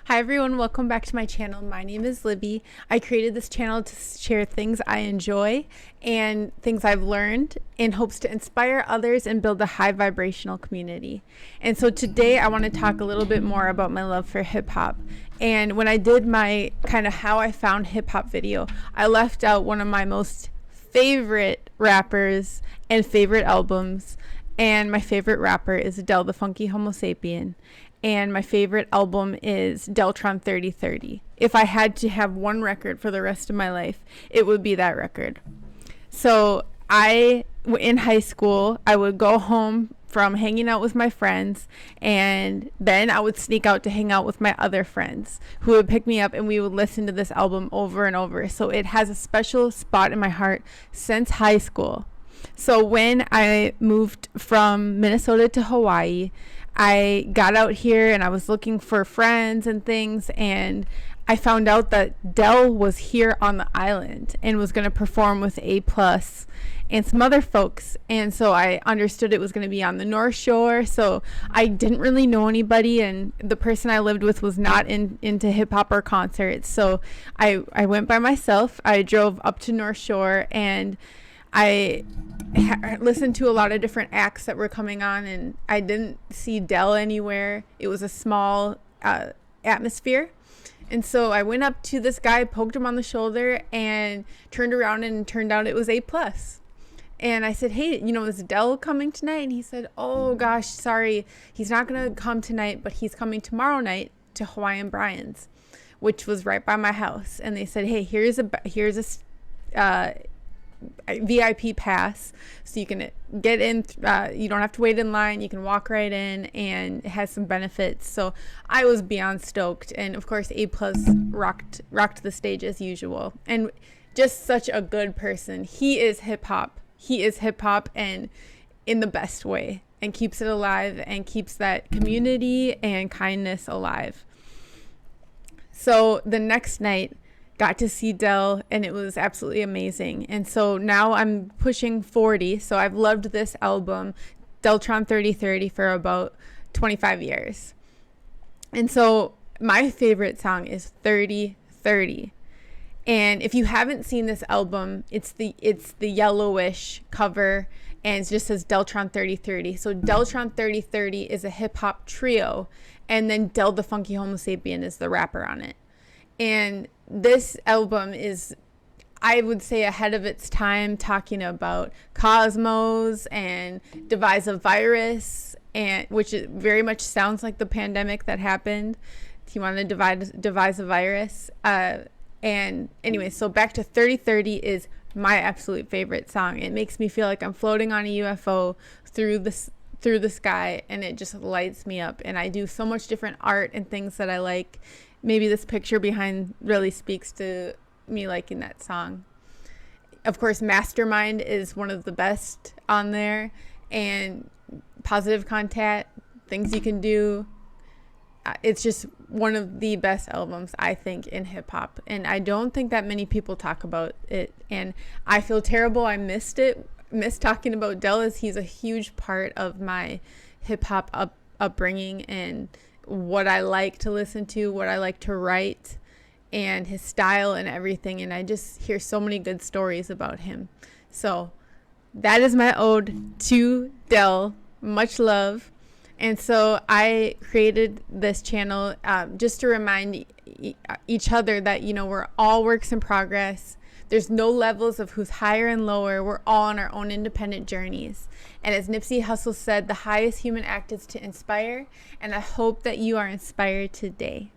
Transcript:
Hi everyone, welcome back to my channel. My name is Libby. I created this channel to share things I enjoy and things I've learned in hopes to inspire others and build a high vibrational community. And so today I want to talk a little bit more about my love for hip hop. And when I did my kind of how I found hip hop video, I left out one of my most favorite rappers and favorite albums. And my favorite rapper is the Funky Homosapien. And my favorite album is Deltron3030. If I had to have one record for the rest of my life, it would be that record. So in high school, I would go home from hanging out with my friends, and then I would sneak out to hang out with my other friends who would pick me up, and we would listen to this album over and over. So it has a special spot in my heart since high school. So when I moved from Minnesota to Hawaii, I got out here and I was looking for friends and things, and I found out that Del was here on the island and was going to perform with A+ and some other folks. And so I understood it was going to be on the North Shore. So I didn't really know anybody, and the person I lived with was not into hip hop or concerts. So I went by myself. I drove up to North Shore, and I listened to a lot of different acts that were coming on, and I didn't see Del anywhere. It was a small atmosphere. And so I went up to this guy, poked him on the shoulder, and turned around, and turned out it was A+. And I said, hey, is Del coming tonight? And he said, oh gosh, sorry, he's not going to come tonight, but he's coming tomorrow night to Hawaiian Brian's, which was right by my house. And they said, hey, here's a VIP pass, so you can get in, you don't have to wait in line, you can walk right in, and it has some benefits. So I was beyond stoked, and of course A+ rocked the stage as usual, and just such a good person. He is hip hop, and in the best way, and keeps it alive and keeps that community and kindness alive. So the next night got to see Del, and it was absolutely amazing. And so now I'm pushing 40, so I've loved this album, Deltron3030, for about 25 years. And so my favorite song is 3030. And if you haven't seen this album, it's the yellowish cover, and it just says Deltron3030. So Deltron3030 is a hip hop trio, and then Del the Funky Homosapien is the rapper on it. And this album is, I would say, ahead of its time, talking about cosmos and devise a virus, and which very much sounds like the pandemic that happened. He wanted to devise a virus. And anyway, so back to 3030 is my absolute favorite song. It makes me feel like I'm floating on a UFO through the sky, and it just lights me up. And I do so much different art and things that I like. Maybe this picture behind really speaks to me liking that song. Of course, Mastermind is one of the best on there, and Positive Contact, Things You Can Do. It's just one of the best albums, I think, in hip hop. And I don't think that many people talk about it. And I feel terrible. I missed talking about Del, as he's a huge part of my hip hop upbringing, and what I like to listen to, what I like to write, and his style and everything. And I just hear so many good stories about him. So that is my ode to Del. Much love. And so I created this channel just to remind each other that, we're all works in progress. There's no levels of who's higher and lower. We're all on our own independent journeys. And as Nipsey Hussle said, the highest human act is to inspire. And I hope that you are inspired today.